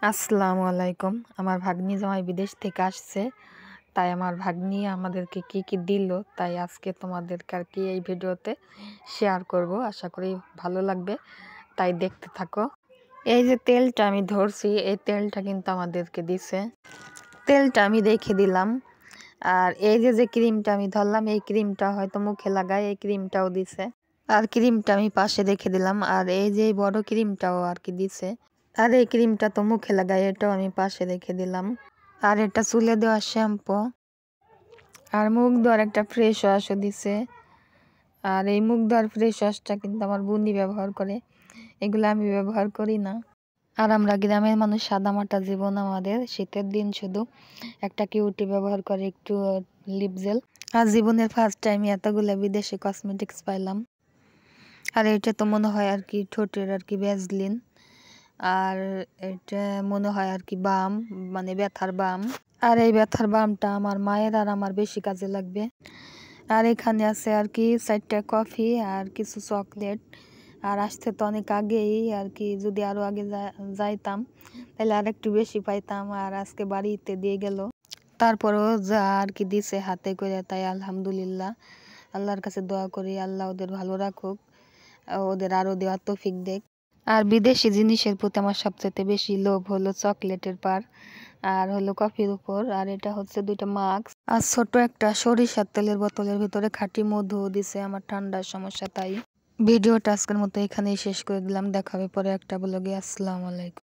আসসালামু আলাইকুম। আমার ভাগ্নি জামাই বিদেশ থেকে আসছে, তাই আমার ভাগ্নি আমাদেরকে কি কি দিল তাই আজকে তোমাদেরকে আর কি এই ভিডিওতে শেয়ার করব। আশা করি ভালো লাগবে, তাই দেখতে থাকো। এই যে তেলটা আমি ধরছি, এই তেলটা কিন্তু আমাদেরকে দিছে। তেলটা আমি রেখে দিলাম। আর এই যে ক্রিমটা আমি ধরলাম, এই ক্রিমটা হয়তো মুখে লাগায়, এই ক্রিমটাও দিছে। আর ক্রিমটা আমি পাশে রেখে দিলাম। আর এই যে বড় ক্রিমটাও আর কি দিছে। আর এই ক্রিমটা তো মুখে লাগাই, এটাও আমি পাশে রেখে দিলাম। আর এটা চুলে দেওয়া শ্যাম্পু। আর মুখ ধোয়ার একটা ফ্রেশ ওয়াশও দিছে। আর এই মুখ ধোয়ার ফ্রেশ ওয়াশটা কিন্তু আমার বুনি ব্যবহার করে, এগুলো আমি ব্যবহার করি না। আর আমরা গ্রামের মানুষ, সাদামাটা জীবন আমাদের। শীতের দিন শুধু একটা কিউটি ব্যবহার করে, একটু লিপ জেল। আর জীবনের ফার্স্ট টাইম এতগুলো বিদেশি কসমেটিক্স পাইলাম। আর এটা তো মনে হয় আর কি ঠোঁটের আর কি ভ্যাসলিন। আর এটা মনে হয় আর কি বাম, মানে ব্যথার বাম। আর এই ব্যথার বামটা আমার মায়ের আর আমার বেশি কাজে লাগবে। আর এখানে আছে আর কি 4টা কফি আর কিছু চকলেট। আর আসতে তো অনেক আগেই আর কি, যদি আরো আগে যাইতাম তাহলে আর একটু বেশি পাইতাম। আর আজকে বাড়িতে দিয়ে গেল, তারপরেও যা আর কি দিছে হাতে করে, তাই আলহামদুলিল্লাহ। আল্লাহর কাছে দোয়া করি আল্লাহ ওদের ভালো রাখুক, ওদের আরো দেওয়ার তৌফিক দেখ। আর বিদেশি জিনিসের প্রতি আমার সবচেয়ে বেশি লোভ হলো চকলেটের পার, আর হলো কফির উপর। আর এটা হচ্ছে 2টা মাস্ক, আর ছোট একটা সরিষার তেলের বোতলের ভিতরে খাঁটি মধু দিছে আমার ঠান্ডার সমস্যা। তাই ভিডিওটা আজকের মতো এখানেই শেষ করে দিলাম। দেখা হবে পরে একটা ব্লগে। আসসালামু আলাইকুম।